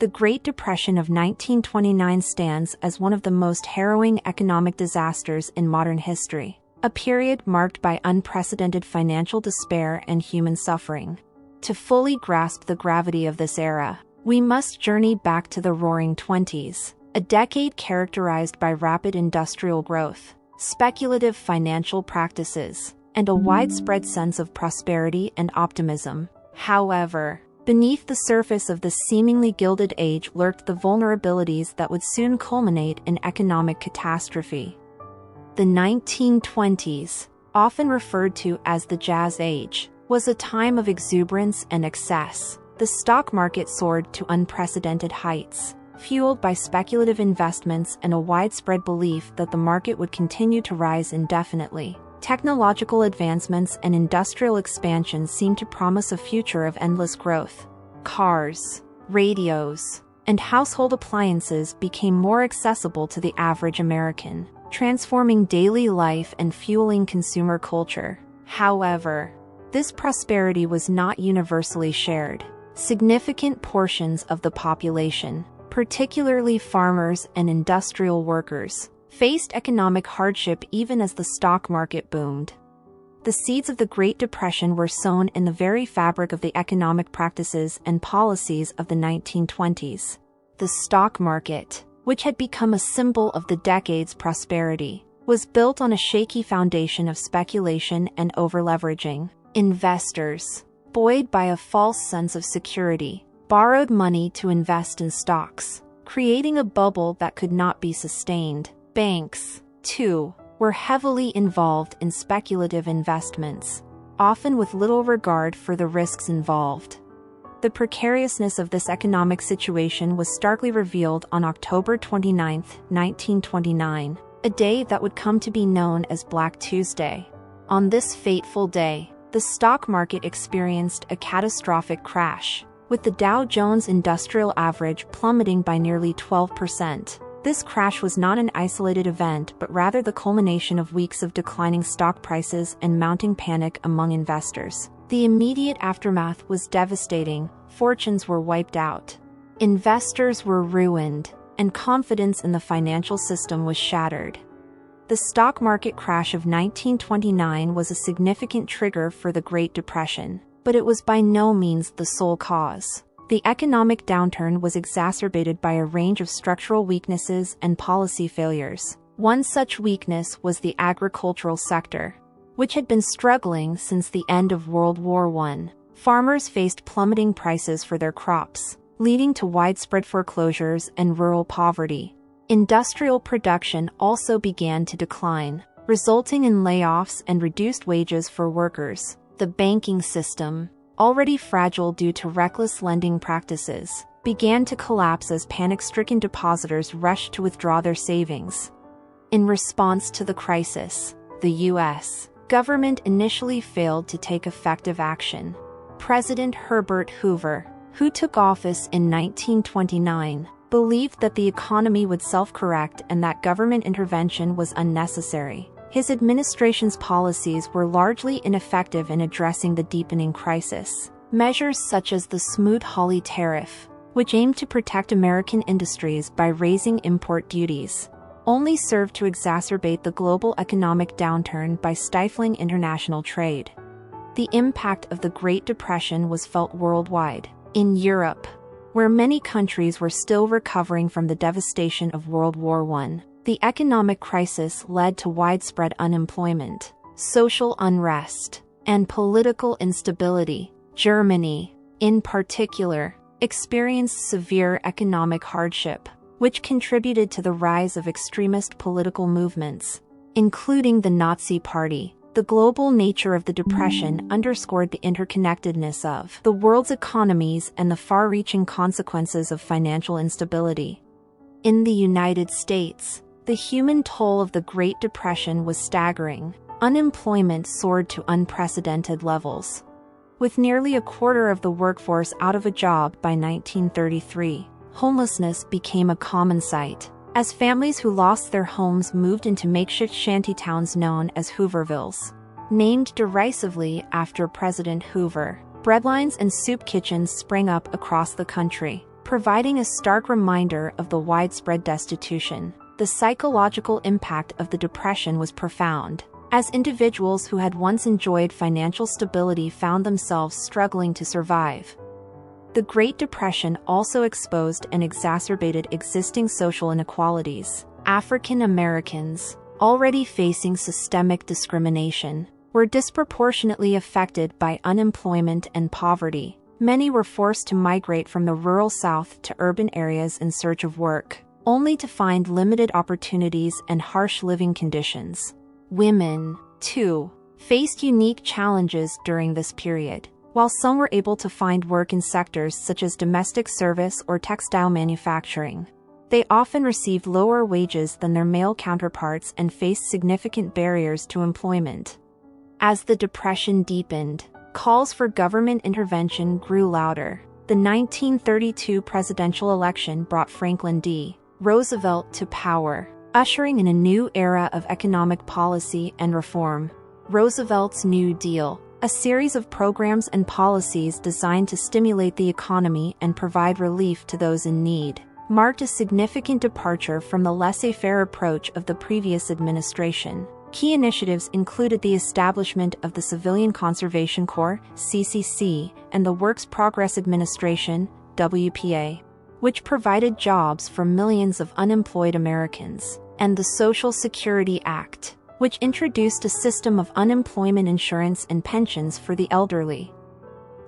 The Great Depression of 1929 stands as one of the most harrowing economic disasters in modern history, a period marked by unprecedented financial despair and human suffering. To fully grasp the gravity of this era, we must journey back to the Roaring Twenties, a decade characterized by rapid industrial growth, speculative financial practices, and a widespread sense of prosperity and optimism. However, beneath the surface of this seemingly gilded age lurked the vulnerabilities that would soon culminate in economic catastrophe. The 1920s, often referred to as the Jazz Age, was a time of exuberance and excess. The stock market soared to unprecedented heights, fueled by speculative investments and a widespread belief that the market would continue to rise indefinitely. Technological advancements and industrial expansion seemed to promise a future of endless growth. Cars, radios, and household appliances became more accessible to the average American, transforming daily life and fueling consumer culture. However, this prosperity was not universally shared. Significant portions of the population, particularly farmers and industrial workers, faced economic hardship even as the stock market boomed. The seeds of the Great Depression were sown in the very fabric of the economic practices and policies of the 1920s. The stock market, which had become a symbol of the decade's prosperity, was built on a shaky foundation of speculation and overleveraging. Investors, buoyed by a false sense of security, borrowed money to invest in stocks, creating a bubble that could not be sustained. Banks, too, were heavily involved in speculative investments, often with little regard for the risks involved. The precariousness of this economic situation was starkly revealed on October 29, 1929, a day that would come to be known as Black Tuesday. On this fateful day, the stock market experienced a catastrophic crash, with the Dow Jones Industrial Average plummeting by nearly 12%. This crash was not an isolated event but rather the culmination of weeks of declining stock prices and mounting panic among investors. The immediate aftermath was devastating. Fortunes were wiped out. Investors were ruined, and confidence in the financial system was shattered. The stock market crash of 1929 was a significant trigger for the Great Depression, but it was by no means the sole cause. The economic downturn was exacerbated by a range of structural weaknesses and policy failures. One such weakness was the agricultural sector, which had been struggling since the end of World War I. Farmers faced plummeting prices for their crops, leading to widespread foreclosures and rural poverty. Industrial production also began to decline, resulting in layoffs and reduced wages for workers. The banking system, already fragile due to reckless lending practices, began to collapse as panic-stricken depositors rushed to withdraw their savings. In response to the crisis, the U.S. government initially failed to take effective action. President Herbert Hoover, who took office in 1929, believed that the economy would self-correct and that government intervention was unnecessary. His administration's policies were largely ineffective in addressing the deepening crisis. Measures such as the Smoot-Hawley tariff, which aimed to protect American industries by raising import duties, only served to exacerbate the global economic downturn by stifling international trade. The impact of the Great Depression was felt worldwide. In Europe, where many countries were still recovering from the devastation of World War I, the economic crisis led to widespread unemployment, social unrest, and political instability. Germany, in particular, experienced severe economic hardship, which contributed to the rise of extremist political movements, including the Nazi Party. The global nature of the Depression underscored the interconnectedness of the world's economies and the far-reaching consequences of financial instability. In the United States, the human toll of the Great Depression was staggering. Unemployment soared to unprecedented levels, with nearly a quarter of the workforce out of a job by 1933. Homelessness became a common sight, as families who lost their homes moved into makeshift shantytowns known as Hoovervilles. Named derisively after President Hoover, breadlines and soup kitchens sprang up across the country. providing a stark reminder of the widespread destitution. The psychological impact of the Depression was profound, as individuals who had once enjoyed financial stability found themselves struggling to survive. The Great Depression also exposed and exacerbated existing social inequalities. African Americans, already facing systemic discrimination, were disproportionately affected by unemployment and poverty. Many were forced to migrate from the rural South to urban areas in search of work, only to find limited opportunities and harsh living conditions. Women, too, faced unique challenges during this period. While some were able to find work in sectors such as domestic service or textile manufacturing, they often received lower wages than their male counterparts and faced significant barriers to employment. As the Depression deepened, calls for government intervention grew louder. The 1932 presidential election brought Franklin D. Roosevelt to power, ushering in a new era of economic policy and reform. Roosevelt's New Deal, a series of programs and policies designed to stimulate the economy and provide relief to those in need, marked a significant departure from the laissez-faire approach of the previous administration. Key initiatives included the establishment of the Civilian Conservation Corps, CCC, and the Works Progress Administration, WPA, which provided jobs for millions of unemployed Americans, and the Social Security Act, which introduced a system of unemployment insurance and pensions for the elderly.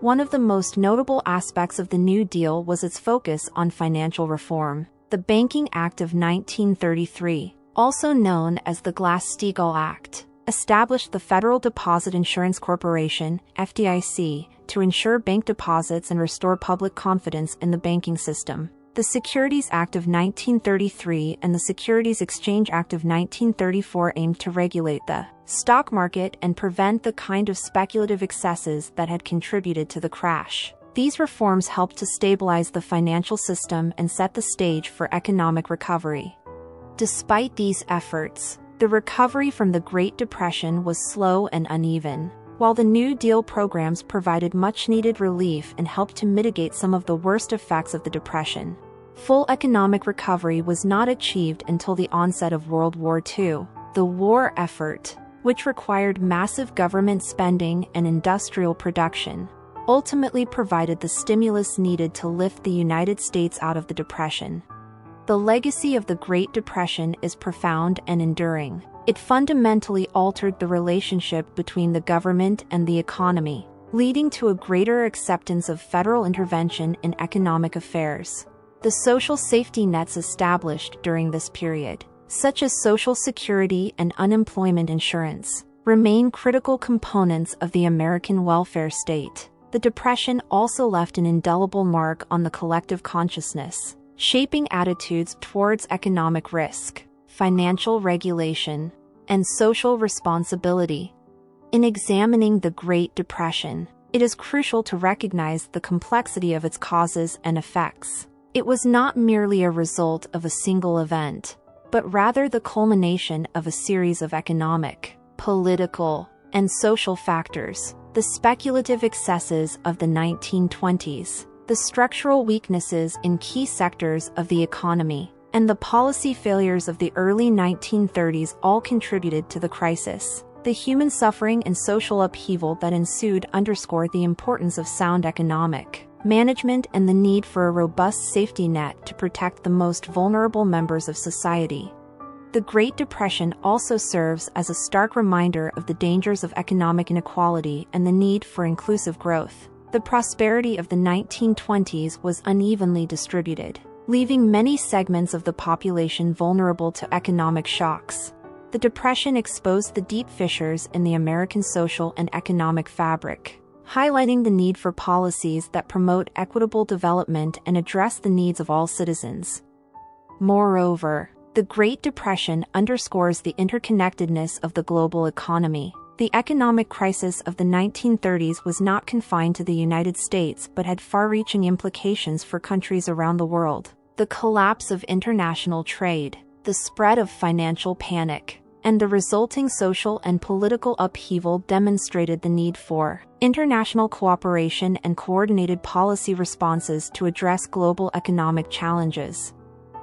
One of the most notable aspects of the New Deal was its focus on financial reform. The Banking Act of 1933, also known as the Glass-Steagall Act, established the Federal Deposit Insurance Corporation, FDIC, to insure bank deposits and restore public confidence in the banking system. The Securities Act of 1933 and the Securities Exchange Act of 1934 aimed to regulate the stock market and prevent the kind of speculative excesses that had contributed to the crash. These reforms helped to stabilize the financial system and set the stage for economic recovery. Despite these efforts, the recovery from the Great Depression was slow and uneven. While the New Deal programs provided much-needed relief and helped to mitigate some of the worst effects of the Depression, full economic recovery was not achieved until the onset of World War II. The war effort, which required massive government spending and industrial production, ultimately provided the stimulus needed to lift the United States out of the Depression. The legacy of the Great Depression is profound and enduring. It fundamentally altered the relationship between the government and the economy, leading to a greater acceptance of federal intervention in economic affairs. The social safety nets established during this period, such as Social Security and unemployment insurance, remain critical components of the American welfare state. The Depression also left an indelible mark on the collective consciousness, shaping attitudes towards economic risk, financial regulation, and social responsibility. In examining the Great Depression, it is crucial to recognize the complexity of its causes and effects. It was not merely a result of a single event, but rather the culmination of a series of economic, political, and social factors. The speculative excesses of the 1920s, the structural weaknesses in key sectors of the economy, and the policy failures of the early 1930s all contributed to the crisis. The human suffering and social upheaval that ensued underscore the importance of sound economic management and the need for a robust safety net to protect the most vulnerable members of society. The Great Depression also serves as a stark reminder of the dangers of economic inequality and the need for inclusive growth. The prosperity of the 1920s was unevenly distributed, leaving many segments of the population vulnerable to economic shocks. The Depression exposed the deep fissures in the American social and economic fabric, highlighting the need for policies that promote equitable development and address the needs of all citizens. Moreover, the Great Depression underscores the interconnectedness of the global economy. The economic crisis of the 1930s was not confined to the United States but had far-reaching implications for countries around the world. The collapse of international trade, the spread of financial panic, and the resulting social and political upheaval demonstrated the need for international cooperation and coordinated policy responses to address global economic challenges.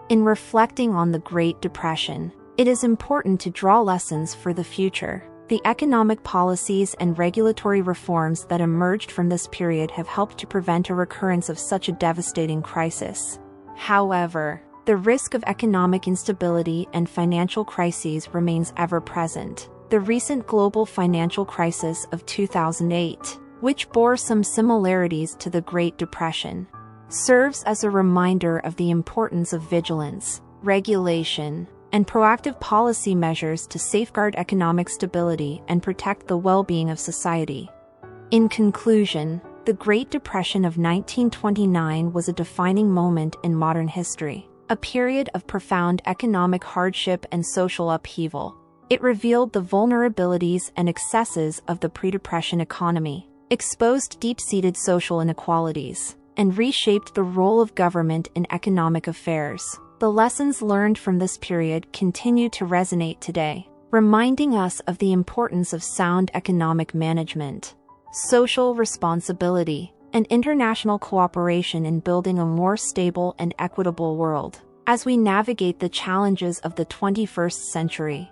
In reflecting on the Great Depression, it is important to draw lessons for the future. The economic policies and regulatory reforms that emerged from this period have helped to prevent a recurrence of such a devastating crisis. However, the risk of economic instability and financial crises remains ever present. The recent global financial crisis of 2008, which bore some similarities to the Great Depression, serves as a reminder of the importance of vigilance, regulation, and proactive policy measures to safeguard economic stability and protect the well-being of society. In conclusion, the Great Depression of 1929 was a defining moment in modern history, a period of profound economic hardship and social upheaval. It revealed the vulnerabilities and excesses of the pre-Depression economy, exposed deep-seated social inequalities, and reshaped the role of government in economic affairs. The lessons learned from this period continue to resonate today, reminding us of the importance of sound economic management, social responsibility, and international cooperation in building a more stable and equitable world. As we navigate the challenges of the 21st century,